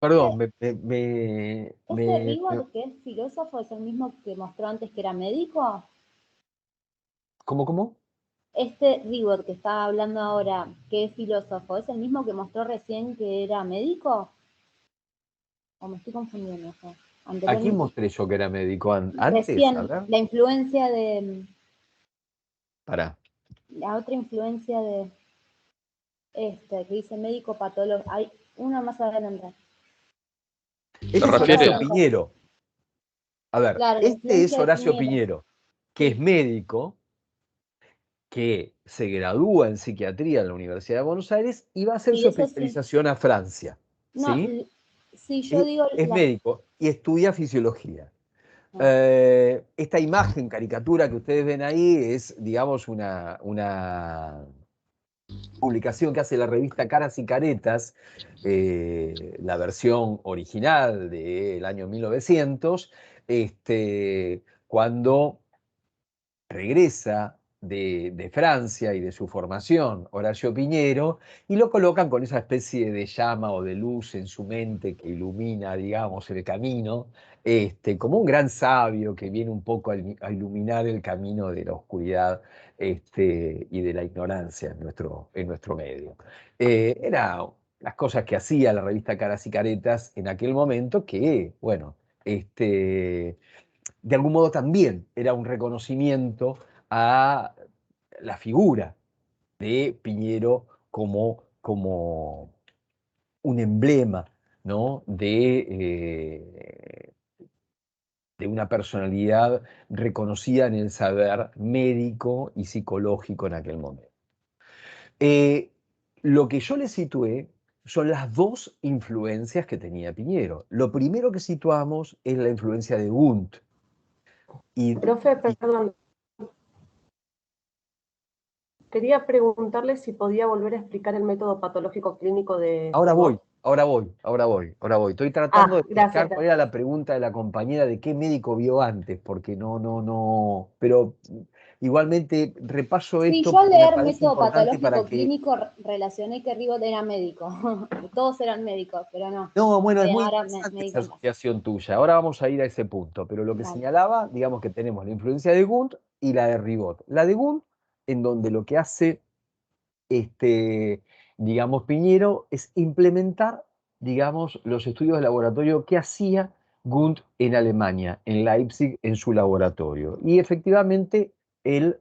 perdón, ¿Este Ribot, que es filósofo, es el mismo que mostró antes que era médico? ¿Cómo? Este Ribot que estaba hablando ahora, que es filósofo, ¿es el mismo que mostró recién que era médico? ¿O me estoy confundiendo yo? ¿A quién Anteriormente. mostré yo que era médico antes? A Recién, ver, la influencia de. pará. La otra influencia de que dice médico patólogo. Hay una más adelante. Ese Se es refiere, Horacio Piñero. A ver, Claro, la este es influencia de Horacio Piñero. Piñero, que es Sí. médico, que se gradúa en psiquiatría en la Universidad de Buenos Aires y va a hacer Sí, su eso sí. especialización a Francia. No, ¿Sí? sí, yo digo Es médico y estudia fisiología. no. Esta imagen, caricatura que ustedes ven ahí es, digamos, una publicación que hace la revista Caras y Caretas, la versión original del año 1900, cuando regresa de Francia y de su formación Horacio Piñero, y lo colocan con esa especie de llama o de luz en su mente que ilumina, digamos, el camino, como un gran sabio que viene un poco a iluminar el camino de la oscuridad y de la ignorancia en nuestro medio. Era las cosas que hacía la revista Caras y Caretas en aquel momento que, bueno, de algún modo también era un reconocimiento a la figura de Piñero como un emblema, ¿no? De una personalidad reconocida en el saber médico y psicológico en aquel momento. Lo que yo le situé son las dos influencias que tenía Piñero. Lo primero que situamos es la influencia de Wundt. Profe, perdón. Quería preguntarle si podía volver a explicar el método patológico clínico de Ahora voy, Ribot. ahora voy. Estoy tratando de explicar Gracias. cuál era la pregunta de la compañera de qué médico vio antes, porque no. Pero igualmente repaso Sí, esto yo al porque me leer parece método importante para patológico que. clínico relacioné que Ribot era médico. Todos eran médicos, pero no. No, bueno, es Bien, muy ahora me interesante di esa cuenta. asociación tuya. Ahora vamos a ir a ese punto. Pero lo que Vale. señalaba, digamos que tenemos la influencia de Wundt y la de Ribot. La de Wundt, en donde lo que hace digamos, Piñero es implementar, digamos, los estudios de laboratorio que hacía Wundt en Alemania, en Leipzig, en su laboratorio. Y efectivamente, él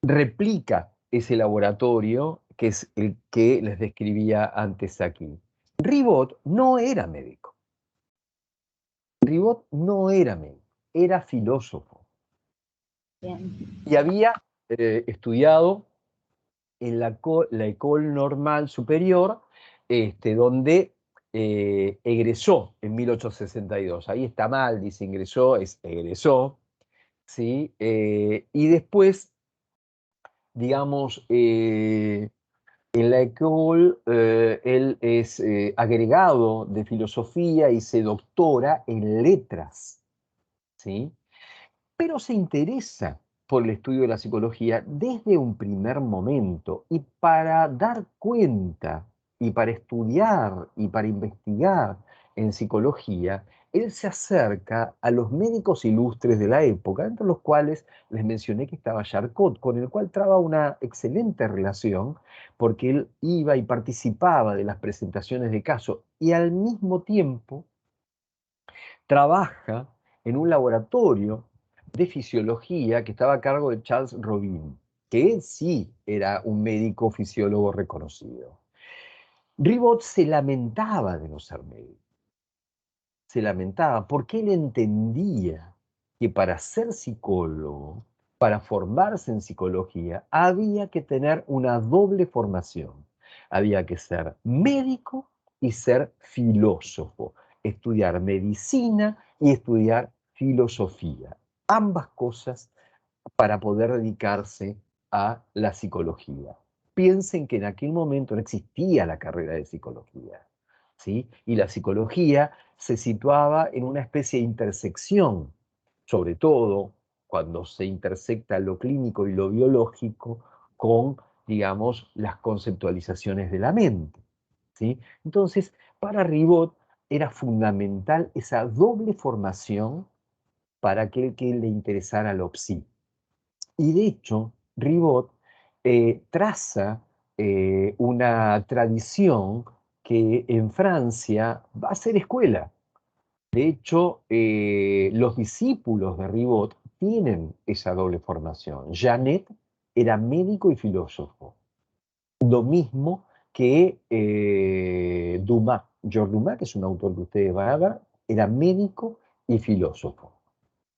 replica ese laboratorio, que es el que les describía antes aquí. Ribot no era médico. Ribot no era médico, era filósofo. Bien. Y había estudiado en la École Normale Superior, donde egresó en 1862. Ahí está mal, dice ingresó, es egresó, ¿sí? Y después, digamos, en la École, él es agregado de filosofía y se doctora en letras, ¿sí? Pero se interesa por el estudio de la psicología desde un primer momento y para dar cuenta y para estudiar y para investigar en psicología, él se acerca a los médicos ilustres de la época, entre los cuales les mencioné que estaba Charcot, con el cual traba una excelente relación porque él iba y participaba de las presentaciones de caso y al mismo tiempo trabaja en un laboratorio de fisiología que estaba a cargo de Charles Robin, que él sí era un médico fisiólogo reconocido. Ribot se lamentaba de no ser médico, se lamentaba porque él entendía que para ser psicólogo, para formarse en psicología, había que tener una doble formación. Había que ser médico y ser filósofo, estudiar medicina y estudiar filosofía. Ambas cosas para poder dedicarse a la psicología. Piensen que en aquel momento no existía la carrera de psicología, ¿sí? Y la psicología se situaba en una especie de intersección, sobre todo cuando se intersecta lo clínico y lo biológico con, digamos, las conceptualizaciones de la mente. ¿sí? Entonces, para Ribot era fundamental esa doble formación para aquel que le interesara la psi. Y de hecho, Ribot traza una tradición que en Francia va a ser escuela. De hecho, los discípulos de Ribot tienen esa doble formación. Janet era médico y filósofo, lo mismo que Dumas. Georges Dumas, que es un autor que ustedes van a ver, era médico y filósofo,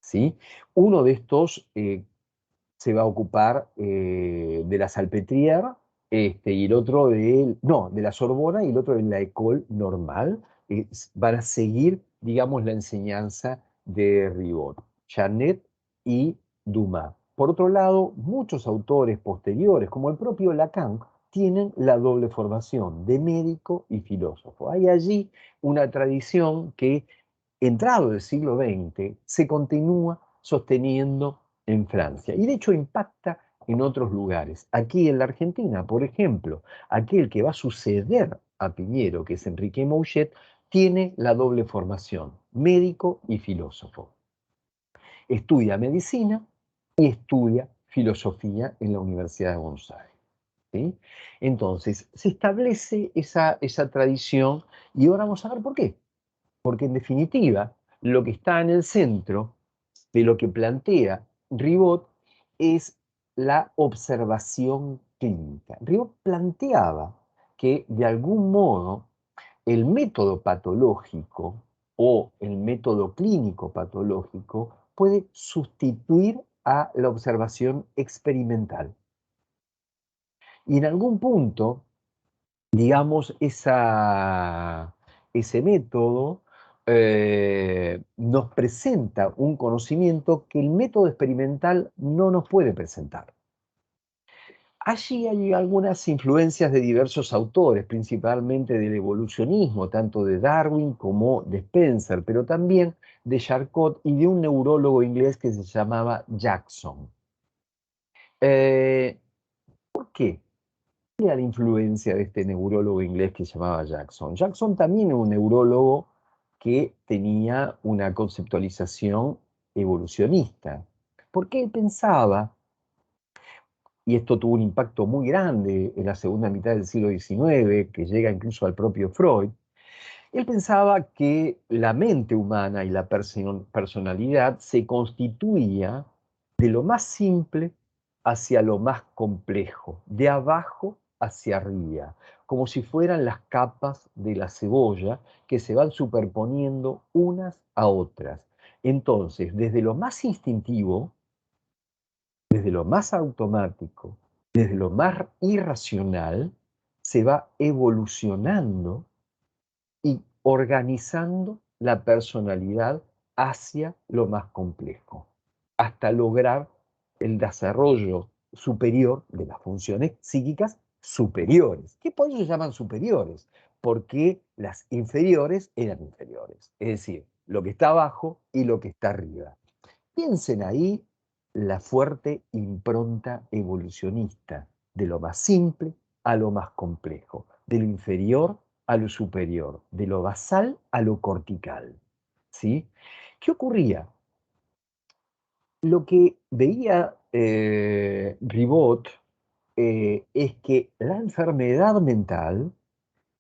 ¿sí? Uno de estos se va a ocupar de la Salpêtrière, y el otro de la Sorbona y el otro de la École Normale. Van a seguir, digamos, la enseñanza de Ribot, Janet y Dumas. Por otro lado, muchos autores posteriores, como el propio Lacan, tienen la doble formación de médico y filósofo. Hay allí una tradición que, entrado el siglo XX, se continúa sosteniendo en Francia. Y de hecho impacta en otros lugares. Aquí en la Argentina, por ejemplo, aquel que va a suceder a Piñero, que es Enrique Mouchet, tiene la doble formación, médico y filósofo. Estudia medicina y estudia filosofía en la Universidad de Buenos Aires. ¿Sí? Entonces, se establece esa tradición y ahora vamos a ver por qué. Porque en definitiva, lo que está en el centro de lo que plantea Ribot es la observación clínica. Ribot planteaba que de algún modo el método patológico o el método clínico patológico puede sustituir a la observación experimental. Y en algún punto, digamos, ese método nos presenta un conocimiento que el método experimental no nos puede presentar. Allí hay algunas influencias de diversos autores, principalmente del evolucionismo, tanto de Darwin como de Spencer, pero también de Charcot y de un neurólogo inglés que se llamaba Jackson. ¿Por qué? ¿Cuál era la influencia de este neurólogo inglés que se llamaba Jackson? Jackson también era un neurólogo que tenía una conceptualización evolucionista, porque él pensaba, y esto tuvo un impacto muy grande en la segunda mitad del siglo XIX, que llega incluso al propio Freud, él pensaba que la mente humana y la personalidad se constituía de lo más simple hacia lo más complejo, de abajo hacia arriba, como si fueran las capas de la cebolla que se van superponiendo unas a otras. Entonces, desde lo más instintivo, desde lo más automático, desde lo más irracional, se va evolucionando y organizando la personalidad hacia lo más complejo, hasta lograr el desarrollo superior de las funciones psíquicas superiores. ¿Qué por eso se llaman superiores? Porque las inferiores eran inferiores, es decir, lo que está abajo y lo que está arriba. Piensen ahí la fuerte impronta evolucionista, de lo más simple a lo más complejo, de lo inferior a lo superior, de lo basal a lo cortical. ¿Sí? ¿Qué ocurría? Lo que veía Ribot es que la enfermedad mental,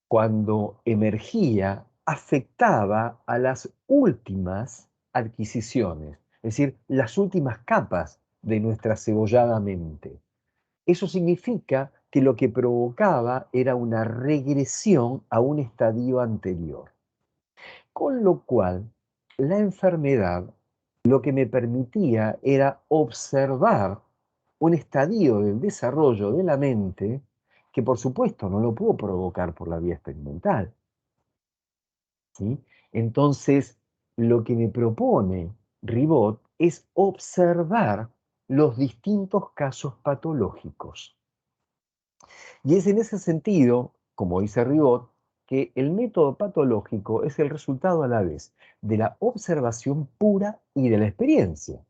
cuando emergía, afectaba a las últimas adquisiciones, es decir, las últimas capas de nuestra cebollada mente. Eso significa que lo que provocaba era una regresión a un estadio anterior. Con lo cual, la enfermedad lo que me permitía era observar un estadio del desarrollo de la mente que por supuesto no lo puedo provocar por la vía experimental. ¿Sí? Entonces, lo que me propone Ribot es observar los distintos casos patológicos. Y es en ese sentido, como dice Ribot, que el método patológico es el resultado a la vez de la observación pura y de la experiencia.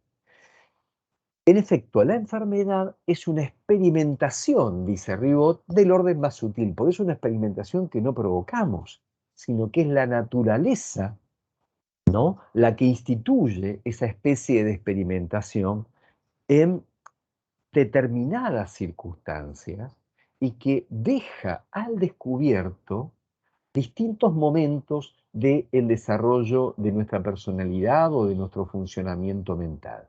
En efecto, la enfermedad es una experimentación, dice Ribot, del orden más sutil, porque es una experimentación que no provocamos, sino que es la naturaleza, ¿no?, la que instituye esa especie de experimentación en determinadas circunstancias y que deja al descubierto distintos momentos del desarrollo de nuestra personalidad o de nuestro funcionamiento mental.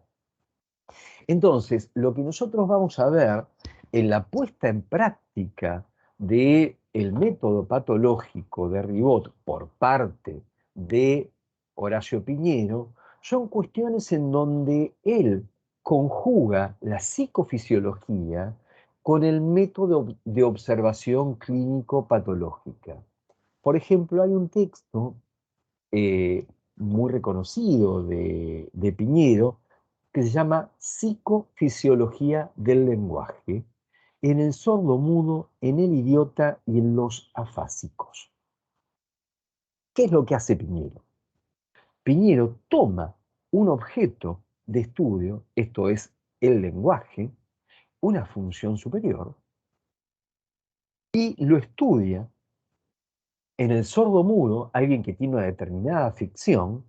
Entonces, lo que nosotros vamos a ver en la puesta en práctica del método patológico de Ribot por parte de Horacio Piñero son cuestiones en donde él conjuga la psicofisiología con el método de observación clínico-patológica. Por ejemplo, hay un texto eh, muy reconocido de Piñero que se llama Psicofisiología del lenguaje, en el sordo-mudo, en el idiota y en los afásicos. ¿Qué es lo que hace Piñero? Piñero toma un objeto de estudio, esto es el lenguaje, una función superior, y lo estudia en el sordo-mudo, alguien que tiene una determinada ficción,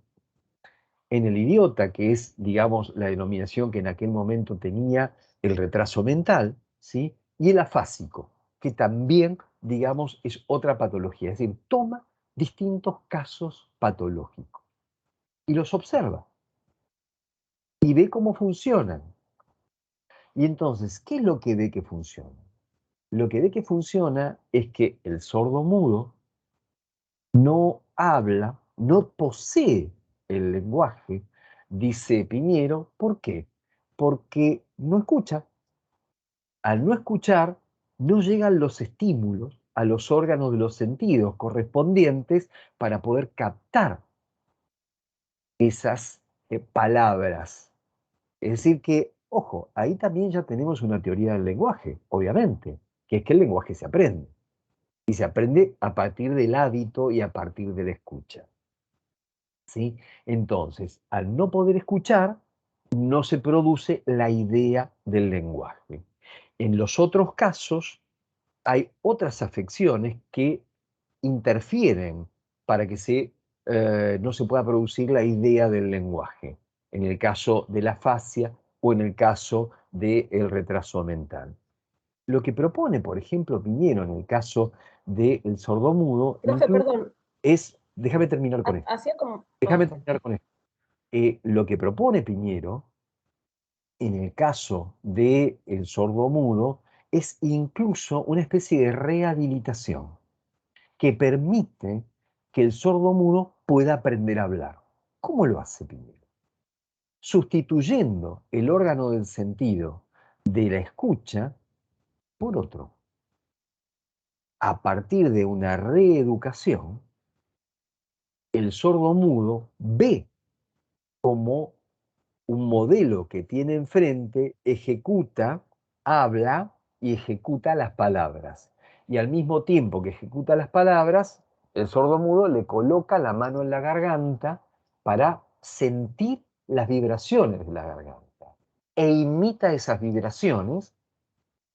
en el idiota, que es, digamos, la denominación que en aquel momento tenía el retraso mental, ¿sí?, y el afásico, que también, digamos, es otra patología, es decir, toma distintos casos patológicos y los observa y ve cómo funcionan. Y entonces, ¿qué es lo que ve que funciona? Lo que ve que funciona es que el sordo mudo no habla, no posee el lenguaje, dice Piñero. ¿Por qué? Porque no escucha. Al no escuchar, no llegan los estímulos a los órganos de los sentidos correspondientes para poder captar esas palabras. Es decir que, ojo, ahí también ya tenemos una teoría del lenguaje, obviamente, que es que el lenguaje se aprende. Y se aprende a partir del hábito y a partir de la escucha. ¿Sí? Entonces, al no poder escuchar, no se produce la idea del lenguaje. En los otros casos, hay otras afecciones que interfieren para que no se pueda producir la idea del lenguaje, en el caso de la afasia o en el caso del retraso mental. Lo que propone, por ejemplo, Piñero en el caso del sordomudo Profe, perdón, es, déjame terminar con esto, hacía como... déjame terminar con esto. Lo que propone Piñero en el caso del sordomudo es incluso una especie de rehabilitación que permite que el sordomudo pueda aprender a hablar. ¿Cómo lo hace Piñero? Sustituyendo el órgano del sentido de la escucha por otro. A partir de una reeducación, el sordomudo ve cómo un modelo que tiene enfrente ejecuta, habla y ejecuta las palabras. Y al mismo tiempo que ejecuta las palabras, el sordomudo le coloca la mano en la garganta para sentir las vibraciones de la garganta. E imita esas vibraciones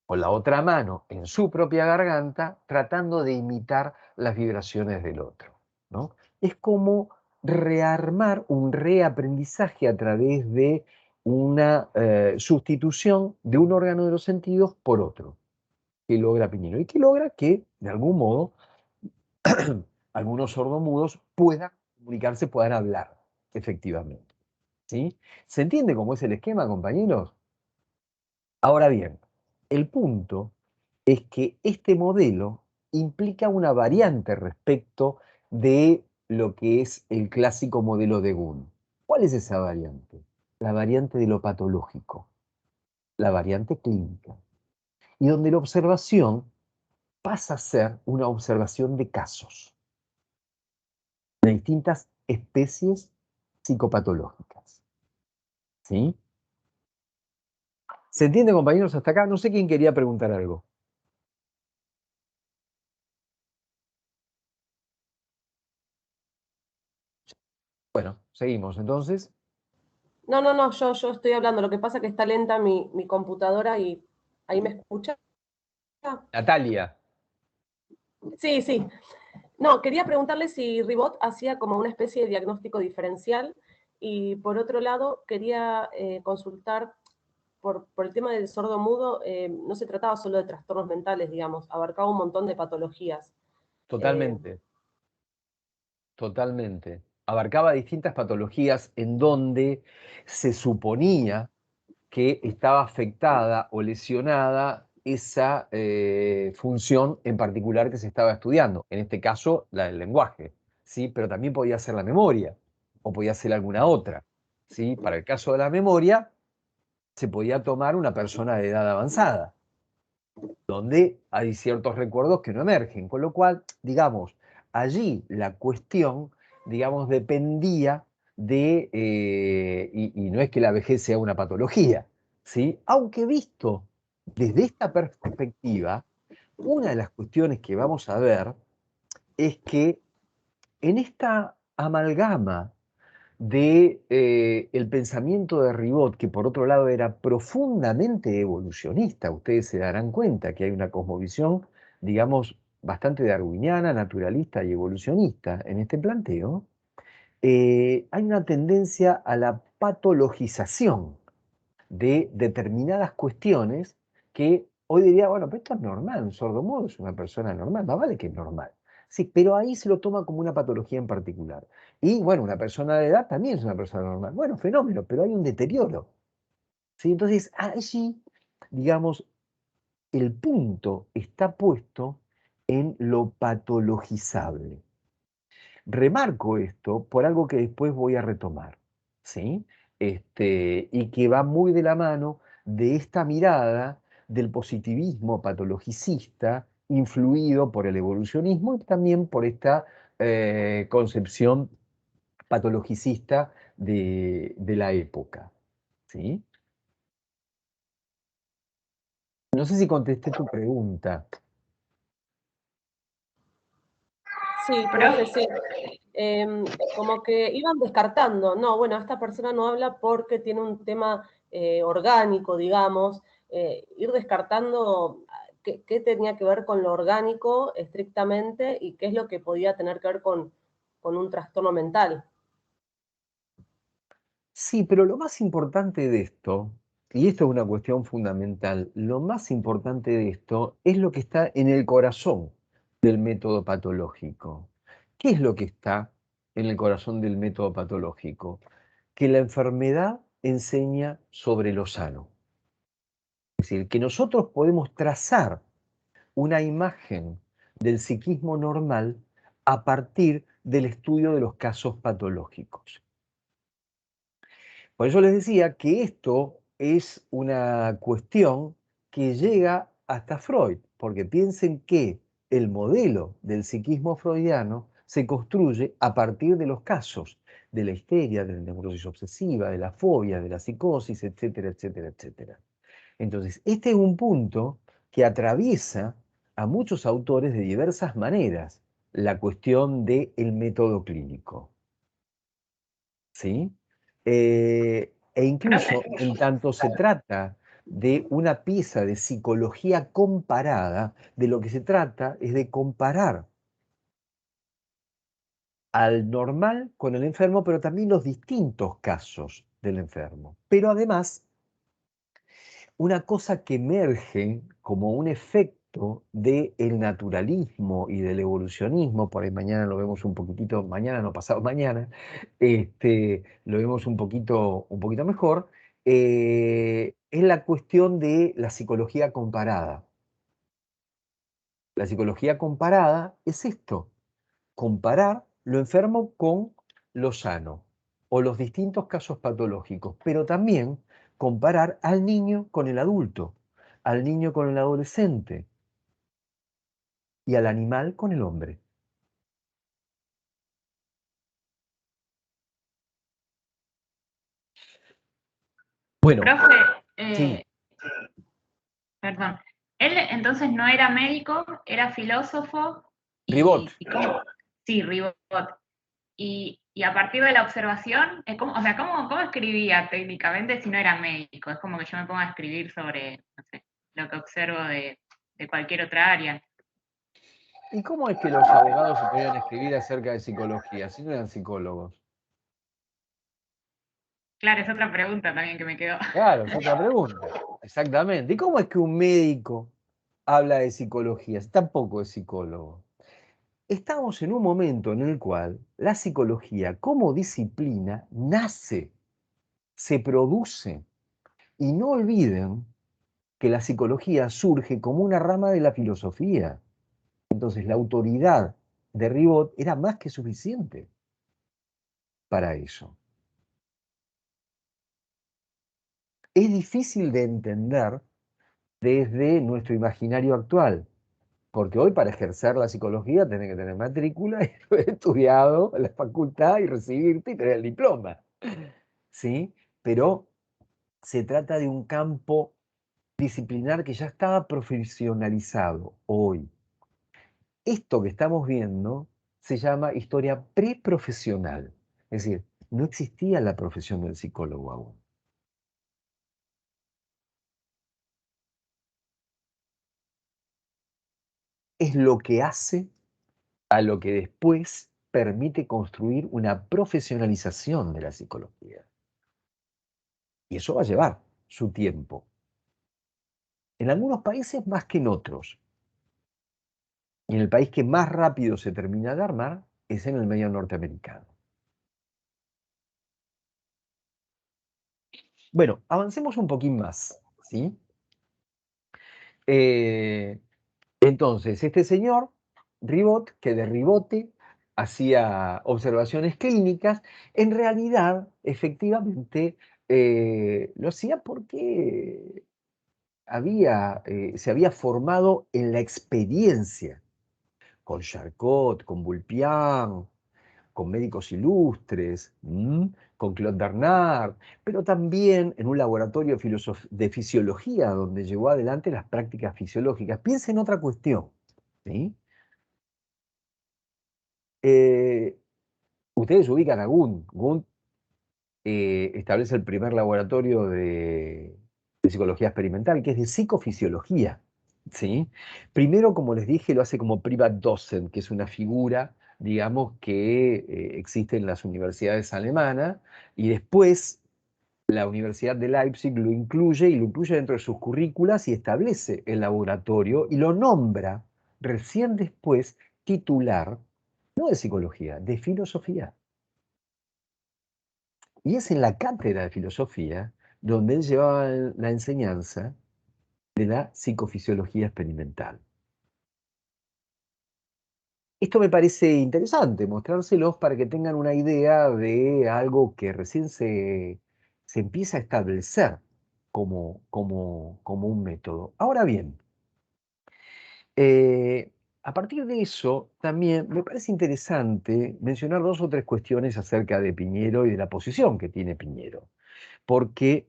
con la otra mano en su propia garganta, tratando de imitar las vibraciones del otro, ¿no? Es como rearmar un reaprendizaje a través de una sustitución de un órgano de los sentidos por otro, que logra Piñero y que logra que, de algún modo, algunos sordomudos puedan comunicarse, puedan hablar, efectivamente. ¿Sí? ¿Se entiende cómo es el esquema, compañeros? Ahora bien, el punto es que este modelo implica una variante respecto de lo que es el clásico modelo de Gunn. ¿Cuál es esa variante? La variante de lo patológico, la variante clínica, y donde la observación pasa a ser una observación de casos, de distintas especies psicopatológicas. ¿Sí? ¿Se entiende, compañeros, hasta acá? No sé quién quería preguntar algo. Bueno, seguimos entonces. No, yo estoy hablando. Lo que pasa es que está lenta mi computadora y ahí me escucha. Natalia. Sí, sí. No, quería preguntarle si Ribot hacía como una especie de diagnóstico diferencial y por otro lado quería consultar por el tema del sordo-mudo, no se trataba solo de trastornos mentales, digamos, abarcaba un montón de patologías. Totalmente, totalmente. Abarcaba distintas patologías en donde se suponía que estaba afectada o lesionada esa función en particular que se estaba estudiando, en este caso la del lenguaje, ¿sí? Pero también podía ser la memoria o podía ser alguna otra, ¿sí? Para el caso de la memoria se podía tomar una persona de edad avanzada, donde hay ciertos recuerdos que no emergen, con lo cual, digamos, allí la cuestión, digamos, dependía de, y no es que la vejez sea una patología, ¿sí? Aunque visto desde esta perspectiva, una de las cuestiones que vamos a ver es que en esta amalgama de el pensamiento de Ribot, que por otro lado era profundamente evolucionista. Ustedes se darán cuenta que hay una cosmovisión, digamos, bastante darwiniana, naturalista y evolucionista en este planteo. Hay una tendencia a la patologización de determinadas cuestiones que hoy diría, bueno, pero esto es normal, un sordomudo es una persona normal, más vale que es normal. Sí, pero ahí se lo toma como una patología en particular. Y bueno, una persona de edad también es una persona normal. Bueno, fenómeno, pero hay un deterioro. ¿Sí? Entonces, allí, digamos, el punto está puesto en lo patologizable. Remarco esto por algo que después voy a retomar, ¿sí? Y que va muy de la mano de esta mirada del positivismo patologicista influido por el evolucionismo y también por esta concepción patologicista de la época, ¿sí? No sé si contesté tu pregunta. Sí, profe, sí. Como que iban descartando, no, bueno, esta persona no habla porque tiene un tema orgánico, digamos, ir descartando qué tenía que ver con lo orgánico estrictamente y qué es lo que podía tener que ver con un trastorno mental. Sí, pero lo más importante de esto, y esto es una cuestión fundamental, lo más importante de esto es lo que está en el corazón del método patológico. ¿Qué es lo que está en el corazón del método patológico? Que la enfermedad enseña sobre lo sano. Es decir, que nosotros podemos trazar una imagen del psiquismo normal a partir del estudio de los casos patológicos. Por eso les decía que esto es una cuestión que llega hasta Freud, porque piensen que el modelo del psiquismo freudiano se construye a partir de los casos de la histeria, de la neurosis obsesiva, de la fobia, de la psicosis, etcétera, etcétera, etcétera. Entonces, este es un punto que atraviesa a muchos autores de diversas maneras la cuestión del método clínico. ¿Sí? E incluso en tanto se trata de una pieza de psicología comparada, de lo que se trata es de comparar al normal con el enfermo, pero también los distintos casos del enfermo. Pero además, una cosa que emerge como un efecto del naturalismo y del evolucionismo, por ahí mañana lo vemos un poquitito, mañana no pasado mañana, lo vemos un poquito mejor, es la cuestión de la psicología comparada. La psicología comparada es esto, comparar lo enfermo con lo sano o los distintos casos patológicos, pero también comparar al niño con el adulto, al niño con el adolescente y al animal con el hombre. Bueno, Profe, sí, perdón. Él entonces no era médico, era filósofo Ribot, sí, Ribot. Y Y a partir de la observación, o sea, ¿cómo escribía técnicamente si no era médico? Es como que yo me pongo a escribir sobre, no sé, lo que observo de cualquier otra área. ¿Y cómo es que los abogados se ponían a escribir acerca de psicología si no eran psicólogos? Claro, es otra pregunta también que me quedó. Claro, es otra pregunta. Exactamente. ¿Y cómo es que un médico habla de psicología si tampoco es psicólogo? Estamos en un momento en el cual la psicología como disciplina nace, se produce. Y no olviden que la psicología surge como una rama de la filosofía. Entonces la autoridad de Ribot era más que suficiente para eso. Es difícil de entender desde nuestro imaginario actual, porque hoy para ejercer la psicología tenés que tener matrícula y haber estudiado en la facultad y recibirte y tener el diploma. ¿Sí? Pero se trata de un campo disciplinar que ya estaba profesionalizado hoy. Esto que estamos viendo se llama historia preprofesional, es decir, no existía la profesión del psicólogo aún. Es lo que hace a lo que después permite construir una profesionalización de la psicología. Y eso va a llevar su tiempo. En algunos países más que en otros. Y en el país que más rápido se termina de armar es en el medio norteamericano. Bueno, avancemos un poquín más, ¿sí? Entonces, este señor, Ribot, que de ribote hacía observaciones clínicas, en realidad, efectivamente, lo hacía porque se había formado en la experiencia, con Charcot, con Vulpian, con médicos ilustres, con Claude Bernard, pero también en un laboratorio de fisiología donde llevó adelante las prácticas fisiológicas. Piensen en otra cuestión, ¿sí? Ustedes ubican a Gunt. Gunt establece el primer laboratorio de psicología experimental, que es de psicofisiología, ¿sí? Primero, como les dije, lo hace como Privatdozent, que es una figura, digamos, que existe en las universidades alemanas, y después la Universidad de Leipzig lo incluye dentro de sus currículas y establece el laboratorio y lo nombra recién después titular, no de psicología, de filosofía. Y es en la cátedra de filosofía donde él llevaba la enseñanza de la psicofisiología experimental. Esto me parece interesante, mostrárselos para que tengan una idea de algo que recién se empieza a establecer como un método. Ahora bien, a partir de eso, también me parece interesante mencionar dos o tres cuestiones acerca de Piñero y de la posición que tiene Piñero. Porque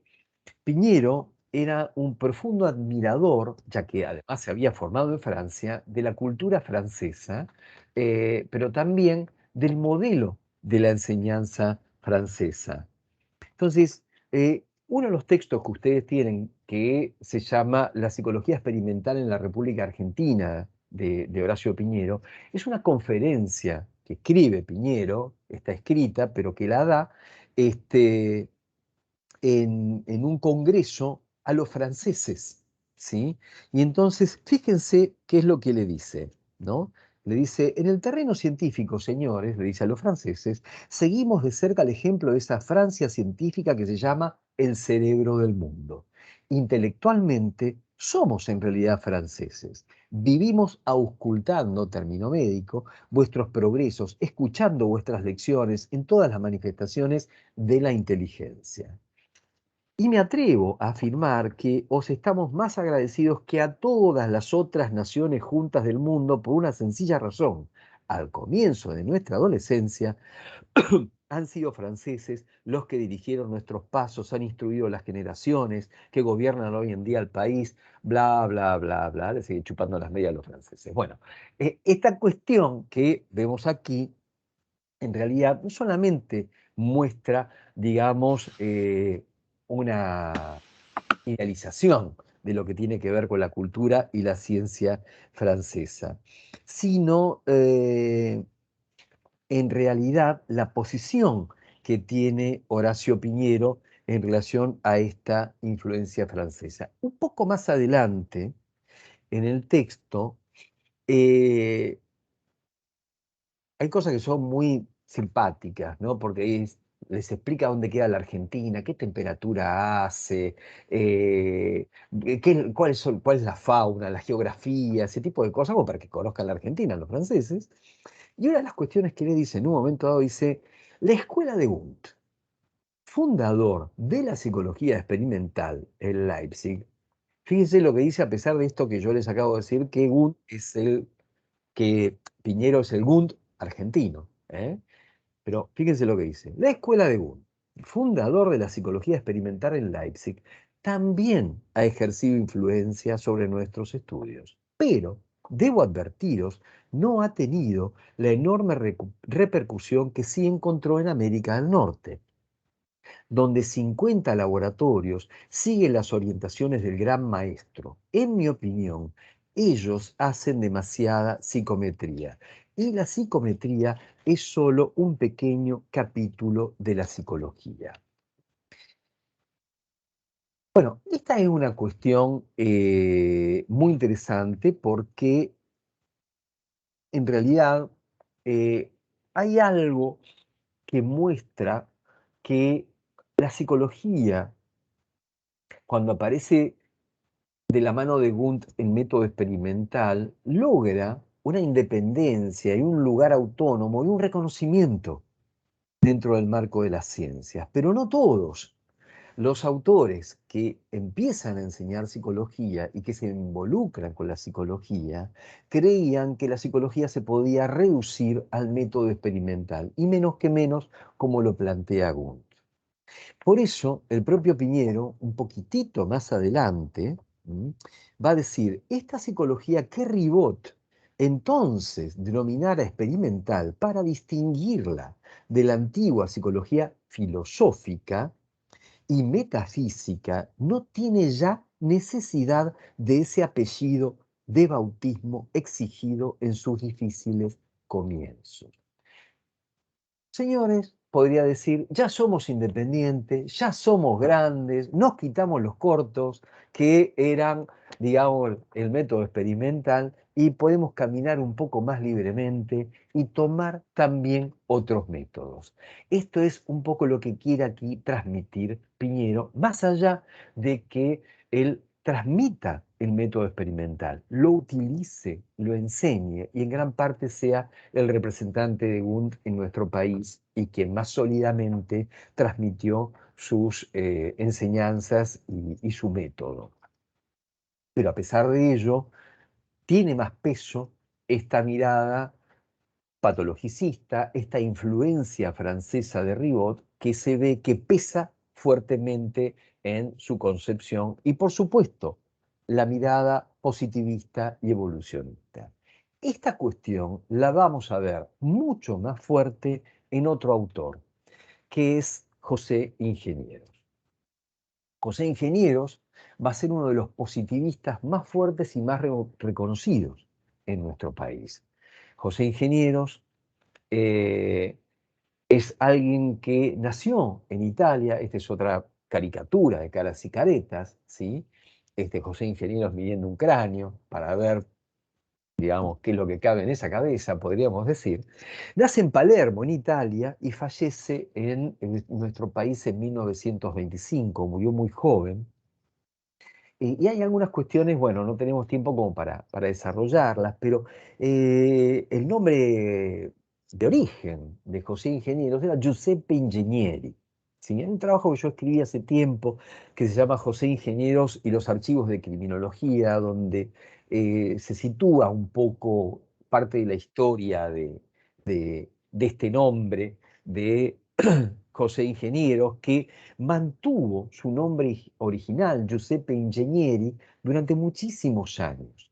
Piñero era un profundo admirador, ya que además se había formado en Francia, de la cultura francesa, pero también del modelo de la enseñanza francesa. Entonces, uno de los textos que ustedes tienen, que se llama La psicología experimental en la República Argentina, de Horacio Piñero, es una conferencia que escribe Piñero, está escrita, pero que la da, en un congreso a los franceses, ¿sí? Y entonces, fíjense qué es lo que le dice, ¿no? Le dice, en el terreno científico, señores, le dice a los franceses, seguimos de cerca el ejemplo de esa Francia científica que se llama el cerebro del mundo. Intelectualmente, somos en realidad franceses. Vivimos auscultando, término médico, vuestros progresos, escuchando vuestras lecciones en todas las manifestaciones de la inteligencia. Y me atrevo a afirmar que os estamos más agradecidos que a todas las otras naciones juntas del mundo por una sencilla razón. Al comienzo de nuestra adolescencia, han sido franceses los que dirigieron nuestros pasos, han instruido las generaciones que gobiernan hoy en día el país, bla, bla, bla, bla, le siguen chupando las medias a los franceses. Bueno, esta cuestión que vemos aquí en realidad no solamente muestra, digamos, una idealización de lo que tiene que ver con la cultura y la ciencia francesa, sino en realidad la posición que tiene Horacio Piñero en relación a esta influencia francesa. Un poco más adelante, en el texto, hay cosas que son muy simpáticas, ¿no? Porque les explica dónde queda la Argentina, qué temperatura hace, cuál es la fauna, la geografía, ese tipo de cosas, como para que conozcan la Argentina los franceses. Y una de las cuestiones que le dice en un momento dado, dice, la escuela de Wundt, fundador de la psicología experimental en Leipzig, fíjense lo que dice a pesar de esto que yo les acabo de decir, que Wundt es que Piñero es el Wundt argentino, ¿eh? Pero fíjense lo que dice. La escuela de Wundt, fundador de la psicología experimental en Leipzig, también ha ejercido influencia sobre nuestros estudios. Pero, debo advertiros, no ha tenido la enorme repercusión que sí encontró en América del Norte, donde 50 laboratorios siguen las orientaciones del gran maestro. En mi opinión, ellos hacen demasiada psicometría. Y la psicometría es solo un pequeño capítulo de la psicología. Bueno, esta es una cuestión muy interesante porque en realidad hay algo que muestra que la psicología, cuando aparece de la mano de Wundt en método experimental, logra una independencia y un lugar autónomo y un reconocimiento dentro del marco de las ciencias. Pero no todos. Los autores que empiezan a enseñar psicología y que se involucran con la psicología, creían que la psicología se podía reducir al método experimental, y menos que menos como lo plantea Wundt. Por eso, el propio Piñero, un poquitito más adelante, va a decir, esta psicología que Ribot entonces denominara experimental para distinguirla de la antigua psicología filosófica y metafísica, no tiene ya necesidad de ese apellido de bautismo exigido en sus difíciles comienzos. Señores, podría decir, ya somos independientes, ya somos grandes, nos quitamos los cortos, que eran, digamos, el método experimental, y podemos caminar un poco más libremente y tomar también otros métodos. Esto es un poco lo que quiere aquí transmitir Piñero, más allá de que él transmita el método experimental, lo utilice, lo enseñe y en gran parte sea el representante de Wundt en nuestro país y quien más sólidamente transmitió sus enseñanzas y su método. Pero a pesar de ello, tiene más peso esta mirada patologicista, esta influencia francesa de Ribot, que se ve que pesa fuertemente en su concepción y, por supuesto, la mirada positivista y evolucionista. Esta cuestión la vamos a ver mucho más fuerte en otro autor, que es José Ingenieros. José Ingenieros va a ser uno de los positivistas más fuertes y más reconocidos en nuestro país. José Ingenieros es alguien que nació en Italia. Esta es otra caricatura de caras y caretas, ¿sí? José Ingenieros midiendo un cráneo para ver, digamos, qué es lo que cabe en esa cabeza, podríamos decir. Nace en Palermo, en Italia, y fallece en nuestro país en 1925, murió muy joven. Y hay algunas cuestiones, bueno, no tenemos tiempo como para desarrollarlas, pero el nombre de origen de José Ingenieros era Giuseppe Ingegneri. ¿Sí? Hay un trabajo que yo escribí hace tiempo que se llama José Ingenieros y los archivos de criminología, donde se sitúa un poco parte de la historia de este nombre de José Ingenieros, que mantuvo su nombre original, Giuseppe Ingegneri, durante muchísimos años,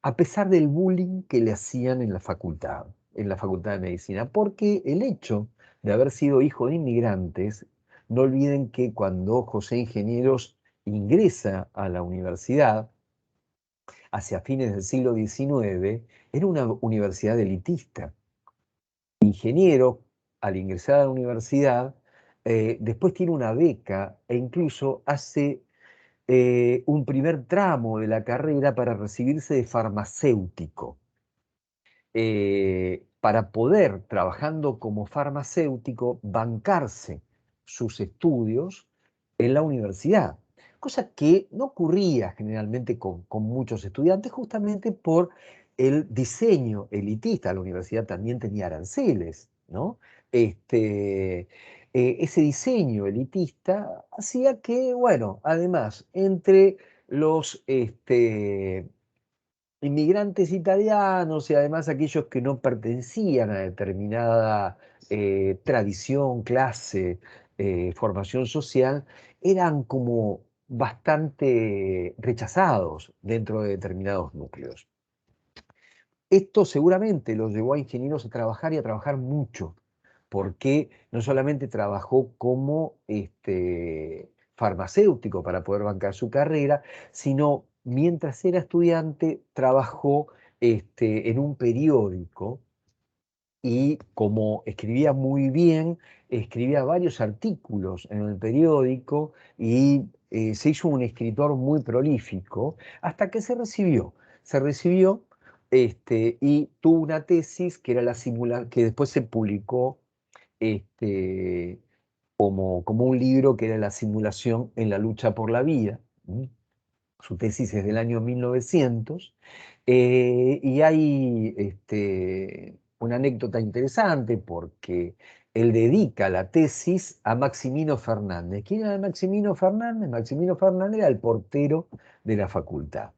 a pesar del bullying que le hacían en la facultad. en la Facultad de Medicina? Porque el hecho de haber sido hijo de inmigrantes, no olviden que cuando José Ingenieros ingresa a la universidad, hacia fines del siglo XIX, era una universidad elitista. Ingeniero, al ingresar a la universidad, después tiene una beca e incluso hace un primer tramo de la carrera para recibirse de farmacéutico. Para poder, trabajando como farmacéutico, bancarse sus estudios en la universidad, cosa que no ocurría generalmente con muchos estudiantes, justamente por el diseño elitista. La universidad también tenía aranceles, ¿no? Ese diseño elitista hacía que, bueno, además, entre los inmigrantes italianos y además aquellos que no pertenecían a determinada tradición, clase, formación social, eran como bastante rechazados dentro de determinados núcleos. Esto seguramente los llevó a Ingenieros a trabajar y a trabajar mucho, porque no solamente trabajó como farmacéutico para poder bancar su carrera, sino mientras era estudiante trabajó en un periódico y como escribía muy bien, escribía varios artículos en el periódico y se hizo un escritor muy prolífico hasta que se recibió. Se recibió y tuvo una tesis que era que después se publicó como un libro que era la simulación en la lucha por la vida. Su tesis es del año 1900, y hay una anécdota interesante porque él dedica la tesis a Maximino Fernández. ¿Quién era Maximino Fernández? Maximino Fernández era el portero de la facultad,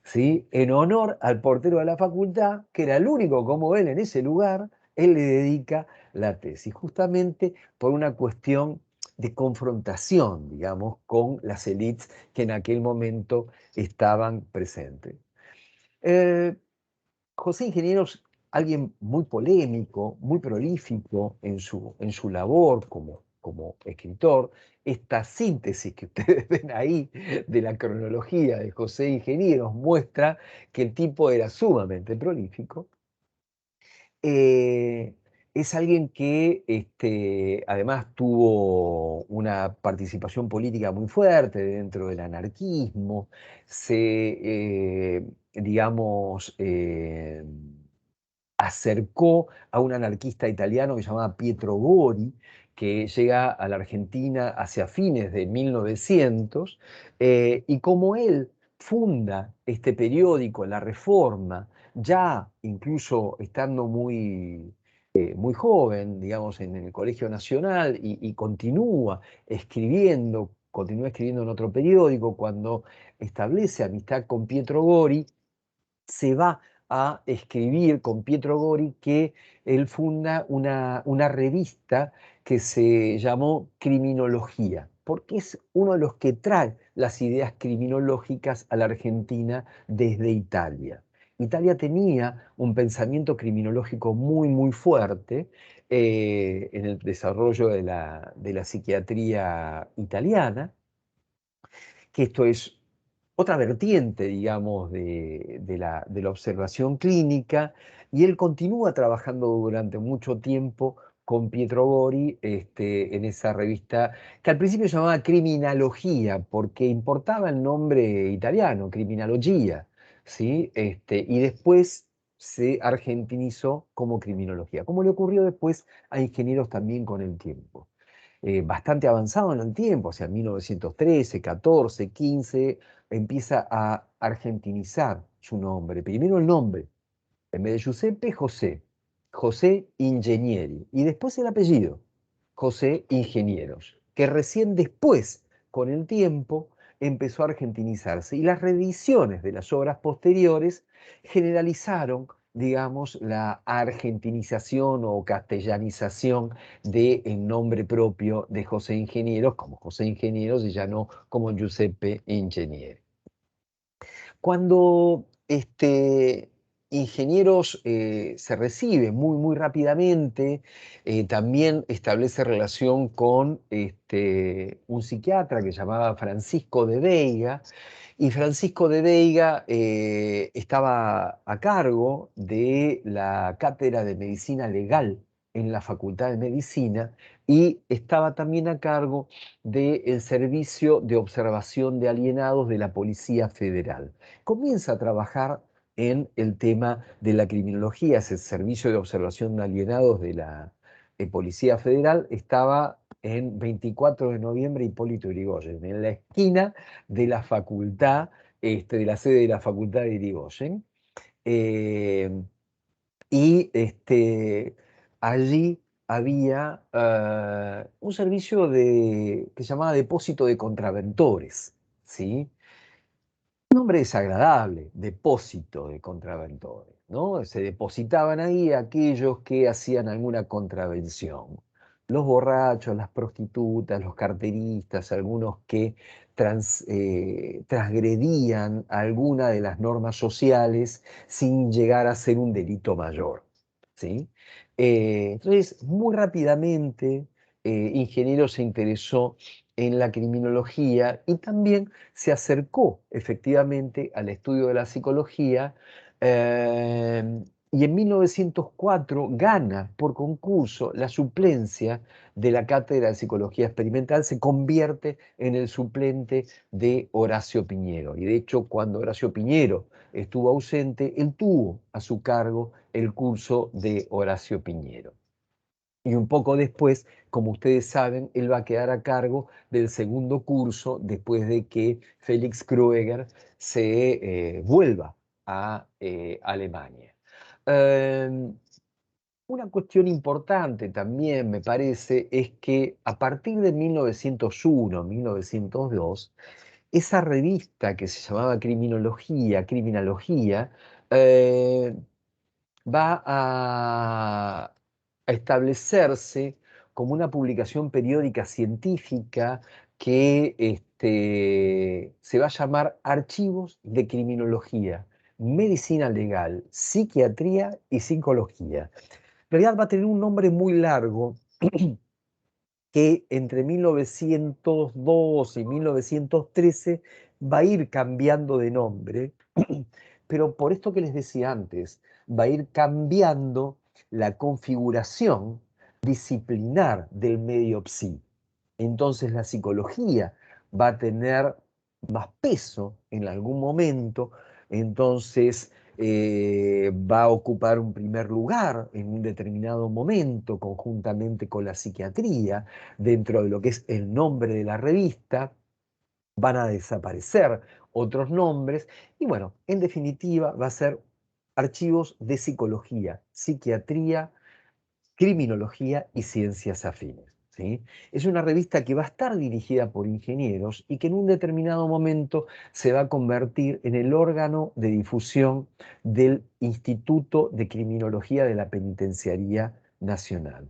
¿sí? En honor al portero de la facultad, que era el único como él en ese lugar, él le dedica la tesis, justamente por una cuestión de confrontación, digamos, con las élites que en aquel momento estaban presentes. José Ingenieros, alguien muy polémico, muy prolífico en su labor como escritor. Esta síntesis que ustedes ven ahí de la cronología de José Ingenieros muestra que el tipo era sumamente prolífico. Es alguien que además tuvo una participación política muy fuerte dentro del anarquismo, digamos, acercó a un anarquista italiano que se llamaba Pietro Gori, que llega a la Argentina hacia fines de 1900, y como él funda este periódico, La Reforma, ya incluso estando muy joven, digamos, en el Colegio Nacional, y continúa escribiendo en otro periódico. Cuando establece amistad con Pietro Gori, se va a escribir con Pietro Gori, que él funda una revista que se llamó Criminología, porque es uno de los que trae las ideas criminológicas a la Argentina desde Italia. Italia tenía un pensamiento criminológico muy, muy fuerte en el desarrollo de la psiquiatría italiana, que esto es otra vertiente, digamos, de la observación clínica, y él continúa trabajando durante mucho tiempo con Pietro Gori en esa revista, que al principio se llamaba Criminalogía, porque importaba el nombre italiano, Criminalogía, ¿sí? Y después se argentinizó como Criminología, como le ocurrió después a Ingenieros también con el tiempo. Bastante avanzado en el tiempo, o sea, 1913, 14, 15, empieza a argentinizar su nombre. Primero el nombre, en vez de Giuseppe, José, José Ingenieri, y después el apellido, José Ingenieros, que recién después, con el tiempo, empezó a argentinizarse. Y las reediciones de las obras posteriores generalizaron, digamos, la argentinización o castellanización del nombre propio de José Ingenieros, como José Ingenieros, y ya no como Giuseppe Ingenieri. Cuando Ingenieros se recibe muy rápidamente, también establece relación con un psiquiatra que se llamaba Francisco de Veiga, y Francisco de Veiga estaba a cargo de la cátedra de Medicina Legal en la Facultad de Medicina y estaba también a cargo del Servicio de Observación de Alienados de la Policía Federal. Comienza a trabajar en el tema de la criminología. Ese Servicio de Observación de Alienados de la Policía Federal estaba en 24 de noviembre Hipólito Yrigoyen, en la esquina de la facultad, de la sede de la Facultad de Yrigoyen. Y allí había un servicio que se llamaba Depósito de Contraventores, ¿sí? Un nombre desagradable, depósito de contraventores, ¿no? Se depositaban ahí aquellos que hacían alguna contravención. Los borrachos, las prostitutas, los carteristas, algunos que transgredían alguna de las normas sociales sin llegar a ser un delito mayor, ¿sí? Entonces, muy rápidamente, Ingeniero se interesó en la criminología y también se acercó efectivamente al estudio de la psicología y en 1904 gana por concurso la suplencia de la Cátedra de Psicología Experimental, se convierte en el suplente de Horacio Piñero. Y de hecho, cuando Horacio Piñero estuvo ausente, él tuvo a su cargo el curso de Horacio Piñero. Y un poco después, como ustedes saben, él va a quedar a cargo del segundo curso después de que Félix Krueger se vuelva a Alemania. Una cuestión importante también, me parece, es que a partir de 1901, 1902, esa revista que se llamaba Criminología, va a establecerse como una publicación periódica científica que se va a llamar Archivos de Criminología, Medicina Legal, Psiquiatría y Psicología. En realidad va a tener un nombre muy largo que entre 1902 y 1913 va a ir cambiando de nombre, pero por esto que les decía antes, va a ir cambiando la configuración disciplinar del medio psi. Entonces la psicología va a tener más peso en algún momento, entonces va a ocupar un primer lugar en un determinado momento conjuntamente con la psiquiatría dentro de lo que es el nombre de la revista. Van a desaparecer otros nombres y bueno, en definitiva va a ser archivos de psicología, psiquiatría, criminología y ciencias afines, ¿sí? Es una revista que va a estar dirigida por ingenieros y que en un determinado momento se va a convertir en el órgano de difusión del Instituto de Criminología de la Penitenciaría Nacional,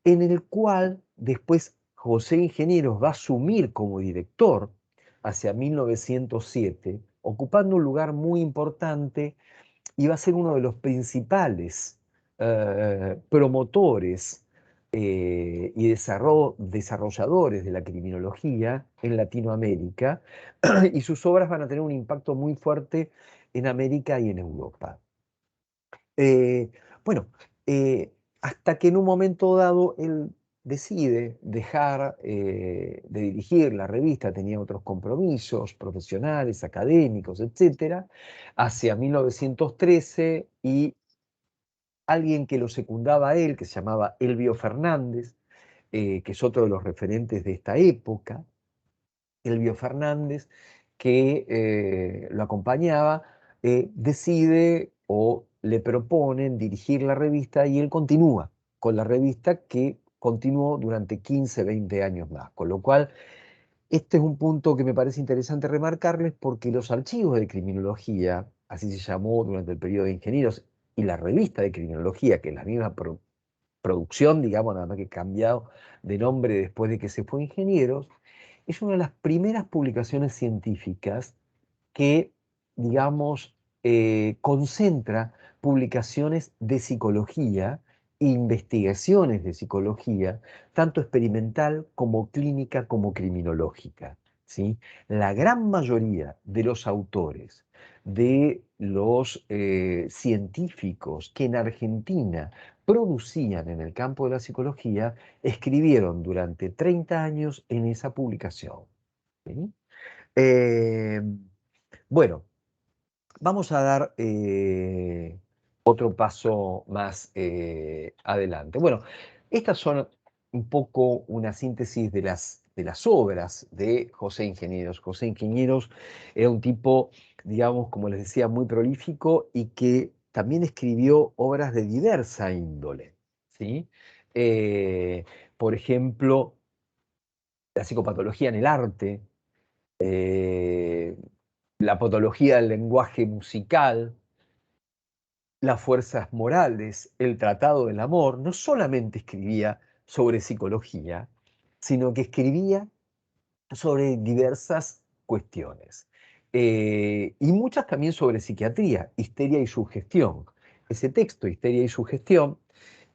en el cual después José Ingenieros va a asumir como director hacia 1907, ocupando un lugar muy importante y va a ser uno de los principales promotores y desarrolladores de la criminología en Latinoamérica, y sus obras van a tener un impacto muy fuerte en América y en Europa. Bueno, hasta que en un momento dado él decide dejar de dirigir la revista, tenía otros compromisos profesionales, académicos, etc., hacia 1913, y alguien que lo secundaba a él, que se llamaba Elvio Fernández, que es otro de los referentes de esta época, Elvio Fernández, que lo acompañaba, decide o le proponen dirigir la revista y él continúa con la revista que continuó durante 15, 20 años más. Con lo cual, este es un punto que me parece interesante remarcarles porque los archivos de criminología, así se llamó durante el periodo de ingenieros, y la revista de criminología, que es la misma producción, digamos, nada más que cambiado de nombre después de que se fue ingenieros, es una de las primeras publicaciones científicas que, digamos, concentra publicaciones de psicología, investigaciones de psicología, tanto experimental como clínica como criminológica, ¿sí? La gran mayoría de los autores, de los científicos que en Argentina producían en el campo de la psicología, escribieron durante 30 años en esa publicación, ¿sí? Bueno, vamos a dar otro paso más adelante. Bueno, estas son un poco una síntesis de las obras de José Ingenieros. José Ingenieros era un tipo, digamos, como les decía, muy prolífico y que también escribió obras de diversa índole, ¿sí? Por ejemplo, la psicopatología en el arte, eh, la patología del lenguaje musical, las fuerzas morales, el tratado del amor. No solamente escribía sobre psicología, sino que escribía sobre diversas cuestiones. Y muchas también sobre psiquiatría, histeria y sugestión. Ese texto, Histeria y Sugestión,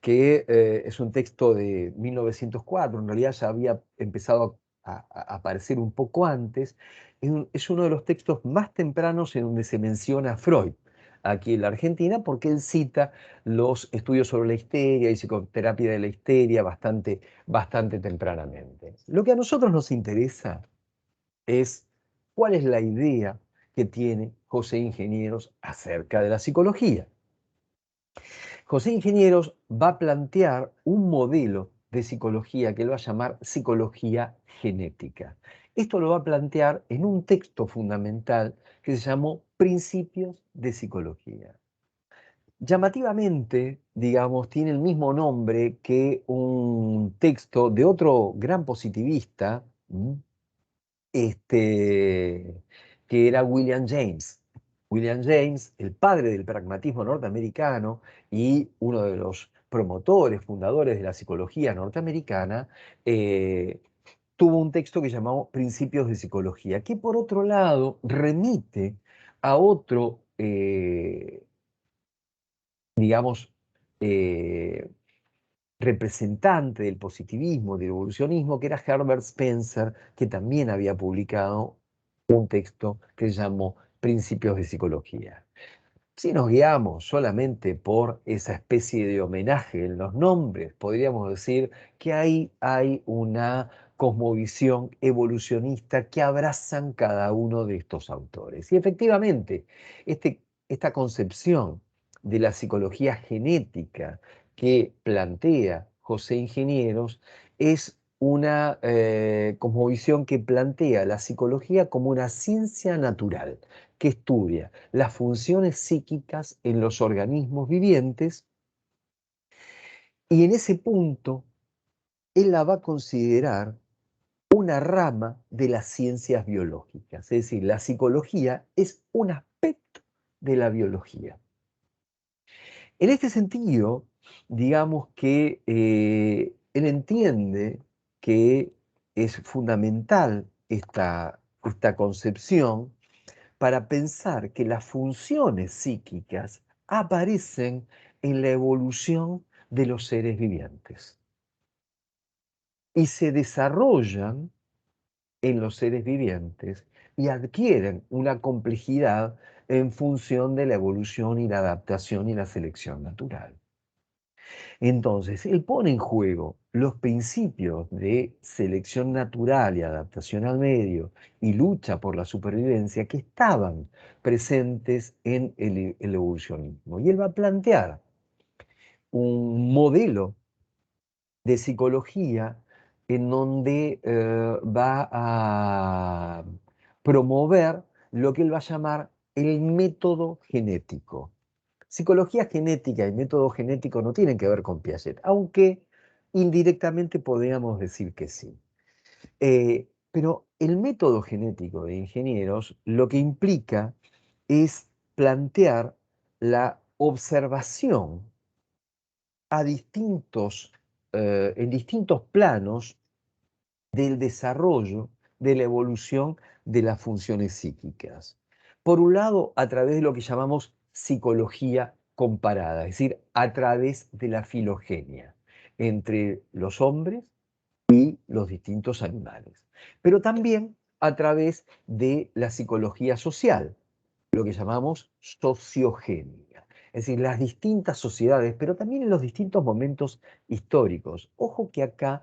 que es un texto de 1904, en realidad ya había empezado a aparecer un poco antes, es uno de los textos más tempranos en donde se menciona a Freud aquí en la Argentina, porque él cita los estudios sobre la histeria y psicoterapia de la histeria bastante tempranamente. Lo que a nosotros nos interesa es cuál es la idea que tiene José Ingenieros acerca de la psicología. José Ingenieros va a plantear un modelo de psicología que él va a llamar psicología genética. Esto lo va a plantear en un texto fundamental que se llamó Principios de Psicología. Llamativamente, digamos, tiene el mismo nombre que un texto de otro gran positivista, que era William James. William James, el padre del pragmatismo norteamericano y uno de los promotores, fundadores de la psicología norteamericana, tuvo un texto que llamó Principios de Psicología, que por otro lado remite a otro, digamos, eh, representante del positivismo, del evolucionismo, que era Herbert Spencer, que también había publicado un texto que se llamó Principios de Psicología. Si nos guiamos solamente por esa especie de homenaje en los nombres, podríamos decir que ahí hay una cosmovisión evolucionista que abrazan cada uno de estos autores. Y efectivamente, esta concepción de la psicología genética que plantea José Ingenieros es una cosmovisión que plantea la psicología como una ciencia natural que estudia las funciones psíquicas en los organismos vivientes, y en ese punto él la va a considerar una rama de las ciencias biológicas, es decir, la psicología es un aspecto de la biología. En este sentido, digamos que él entiende que es fundamental esta concepción para pensar que las funciones psíquicas aparecen en la evolución de los seres vivientes y se desarrollan en los seres vivientes y adquieren una complejidad en función de la evolución y la adaptación y la selección natural. Entonces, él pone en juego los principios de selección natural y adaptación al medio y lucha por la supervivencia que estaban presentes en el evolucionismo. Y él va a plantear un modelo de psicología en donde va a promover lo que él va a llamar el método genético. Psicología genética y método genético no tienen que ver con Piaget, aunque indirectamente podríamos decir que sí. Pero el método genético de Ingenieros lo que implica es plantear la observación a en distintos planos del desarrollo, de la evolución de las funciones psíquicas. Por un lado, a través de lo que llamamos psicología comparada, es decir, a través de la filogenia entre los hombres y los distintos animales, pero también a través de la psicología social, lo que llamamos sociogénica, es decir, las distintas sociedades, pero también en los distintos momentos históricos. Ojo que acá,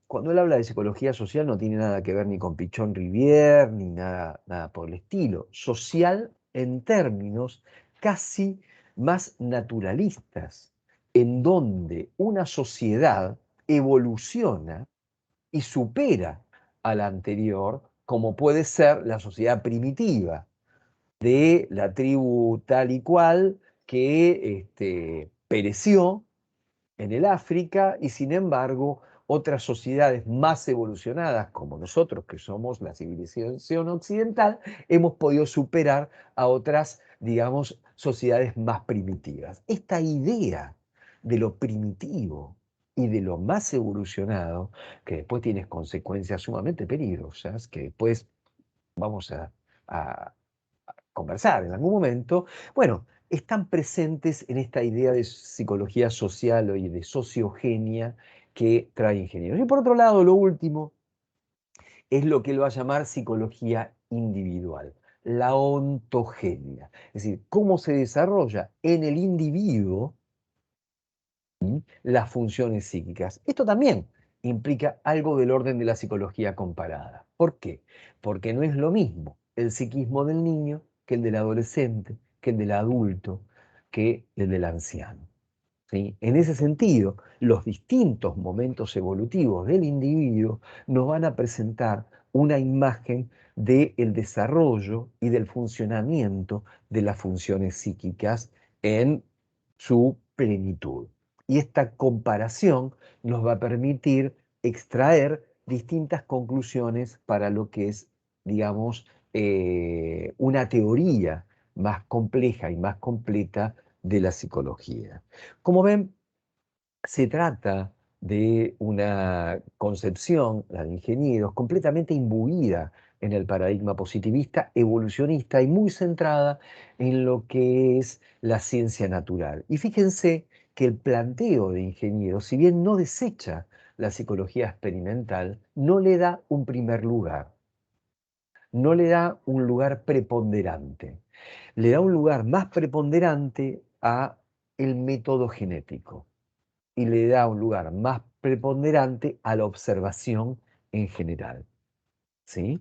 cuando él habla de psicología social, no tiene nada que ver ni con Pichon Rivière, ni nada por el estilo. Social en términos casi más naturalistas, en donde una sociedad evoluciona y supera a la anterior, como puede ser la sociedad primitiva de la tribu tal y cual que pereció en el África, y sin embargo otras sociedades más evolucionadas como nosotros, que somos la civilización occidental, hemos podido superar a otras, digamos, sociedades más primitivas. Esta idea de lo primitivo y de lo más evolucionado, que después tiene consecuencias sumamente peligrosas, que después vamos a conversar en algún momento, bueno, están presentes en esta idea de psicología social y de sociogenia que trae ingenieros. Y por otro lado, lo último es lo que él va a llamar psicología individual, la ontogenia, es decir, cómo se desarrolla en el individuo las funciones psíquicas. Esto también implica algo del orden de la psicología comparada. ¿Por qué? Porque no es lo mismo el psiquismo del niño que el del adolescente, que el del adulto, que el del anciano. ¿Sí? En ese sentido, los distintos momentos evolutivos del individuo nos van a presentar una imagen del desarrollo y del funcionamiento de las funciones psíquicas en su plenitud. Y esta comparación nos va a permitir extraer distintas conclusiones para lo que es, digamos, una teoría más compleja y más completa de la psicología. Como ven, se trata de una concepción, la de ingenieros, completamente imbuida en el paradigma positivista, evolucionista y muy centrada en lo que es la ciencia natural. Y fíjense que el planteo de ingenieros, si bien no desecha la psicología experimental, no le da un primer lugar, no le da un lugar preponderante, le da un lugar más preponderante a el método genético y le da un lugar más preponderante a la observación en general. ¿Sí?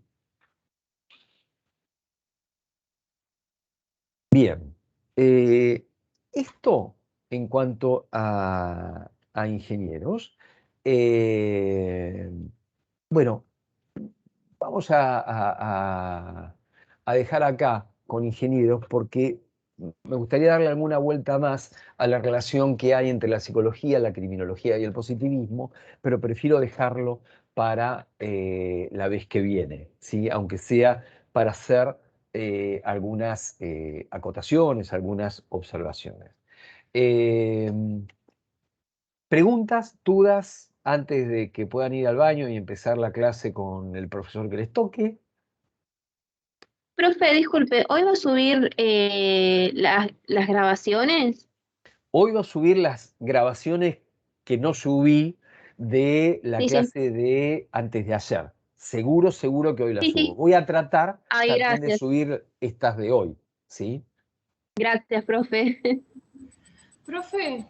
Bien. Esto en cuanto a ingenieros. Bueno, vamos a dejar acá con ingenieros porque me gustaría darle alguna vuelta más a la relación que hay entre la psicología, la criminología y el positivismo, pero prefiero dejarlo para la vez que viene, ¿sí? Aunque sea para hacer algunas acotaciones, algunas observaciones. Eh, ¿Preguntas, dudas antes de que puedan ir al baño y empezar la clase con el profesor que les toque? Profe, disculpe, ¿hoy va a subir las grabaciones? Hoy voy a subir las grabaciones que no subí de la Sí, sí, clase de antes de ayer. Seguro, seguro que hoy las sí, subo. sí. Voy a tratar Ay, también de gracias. subir estas de hoy, ¿sí? Gracias, profe. Profe,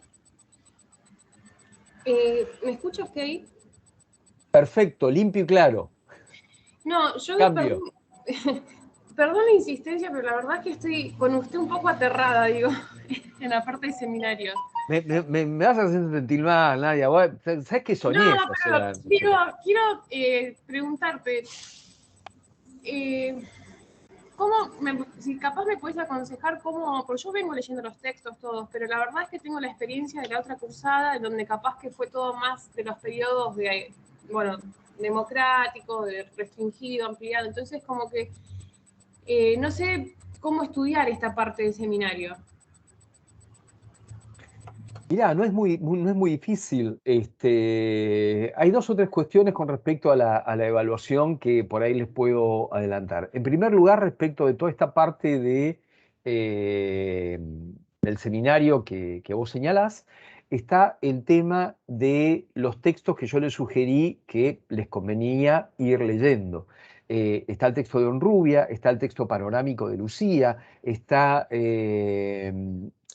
¿me escucha usted ahí? Perfecto, limpio y claro. No, yo Cambio. perdón la insistencia, pero la verdad es que estoy con usted un poco aterrada, digo, en la parte de seminario. Me vas a hacer sentir mal, Nadia. Vos, ¿sabés que No, soñé esta pero quiero preguntarte, si capaz me puedes aconsejar cómo, porque yo vengo leyendo los textos todos, pero la verdad es que tengo la experiencia de la otra cursada, en donde capaz que fue todo más de los periodos de, bueno, democrático, de restringido, ampliado, entonces como que no sé cómo estudiar esta parte del seminario. Mirá, no es muy difícil. Hay dos o tres cuestiones con respecto a la evaluación que por ahí les puedo adelantar. En primer lugar, respecto de toda esta parte del seminario que vos señalás, está el tema de los textos que yo les sugerí que les convenía ir leyendo. Está el texto de Honrubia, está el texto panorámico de Lucía, está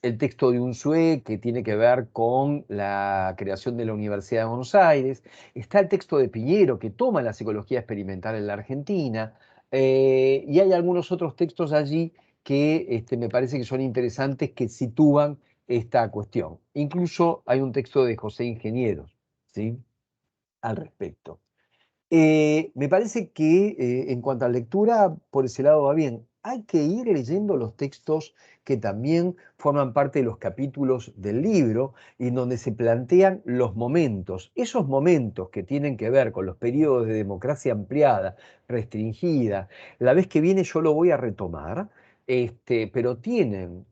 el texto de Unzué, que tiene que ver con la creación de la Universidad de Buenos Aires, está el texto de Piñero, que toma la psicología experimental en la Argentina, y hay algunos otros textos allí que me parece que son interesantes, que sitúan esta cuestión. Incluso hay un texto de José Ingenieros, ¿sí?, al respecto. Me parece que en cuanto a lectura, por ese lado va bien. Hay que ir leyendo los textos que también forman parte de los capítulos del libro y donde se plantean los momentos, esos momentos que tienen que ver con los periodos de democracia ampliada, restringida. La vez que viene yo lo voy a retomar, pero tienen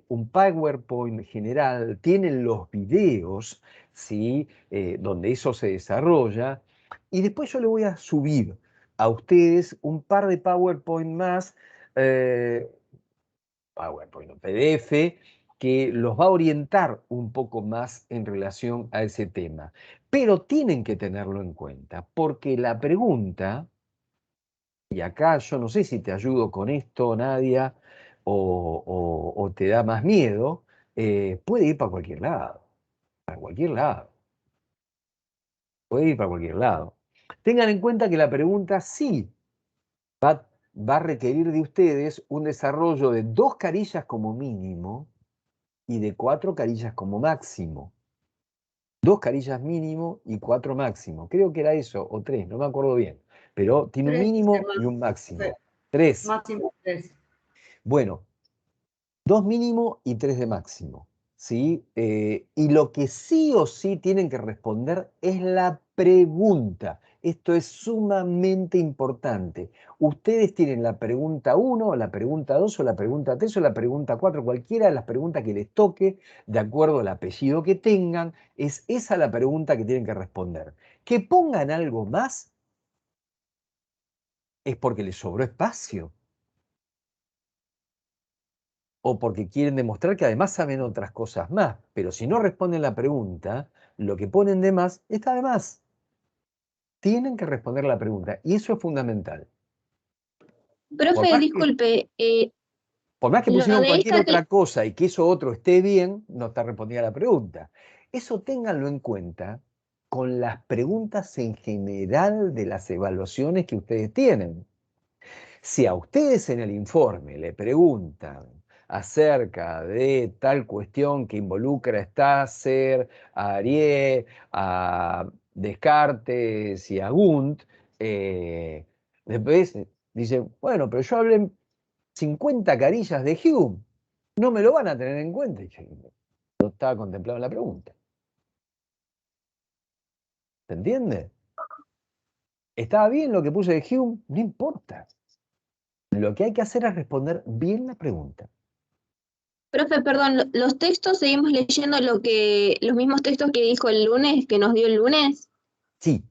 un PowerPoint general, tienen los videos, ¿sí?, donde eso se desarrolla. Y después yo le voy a subir a ustedes un par de PowerPoint más, PowerPoint o PDF, que los va a orientar un poco más en relación a ese tema. Pero tienen que tenerlo en cuenta, porque la pregunta, y acá yo no sé si te ayudo con esto, Nadia, o te da más miedo, puede ir para cualquier lado, para cualquier lado. Puede ir para cualquier lado. Tengan en cuenta que la pregunta sí va a requerir de ustedes un desarrollo de 2 carillas como mínimo y de 4 carillas como máximo. 2 carillas mínimo y 4 máximo. Creo que era eso, o 3, no me acuerdo bien. Pero tiene un 3 mínimo más, y un máximo. sí. 3. Máximo 3. Bueno, 2 mínimo y 3 de máximo, ¿sí? Y lo que sí o sí tienen que responder es la pregunta. Esto es sumamente importante. Ustedes tienen la pregunta 1, la pregunta 2, o la pregunta 3, o la pregunta 4, cualquiera de las preguntas que les toque, de acuerdo al apellido que tengan, es esa la pregunta que tienen que responder. Que pongan algo más es porque les sobró espacio, o porque quieren demostrar que además saben otras cosas más. Pero si no responden la pregunta, lo que ponen de más está de más. Tienen que responder la pregunta, y eso es fundamental. Por Profe, más que, disculpe, por más que lo pusieron de cualquier esta, otra cosa y que eso otro esté bien, no está respondida la pregunta. Eso ténganlo en cuenta con las preguntas en general de las evaluaciones que ustedes tienen. Si a ustedes en el informe le preguntan acerca de tal cuestión que involucra a Stasser, a Arié, a Descartes y a Gunt, después dicen, bueno, pero yo hablé 50 carillas de Hume, no me lo van a tener en cuenta. Y yo, no estaba contemplado en la pregunta. ¿Se entiende? ¿Estaba bien lo que puse de Hume? No importa. Lo que hay que hacer es responder bien la pregunta. profe, perdón, los textos seguimos leyendo los mismos textos que dijo el lunes, que nos dio el lunes. Sí.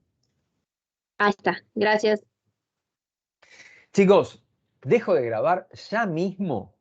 Ahí está, gracias. Chicos, dejo de grabar ya mismo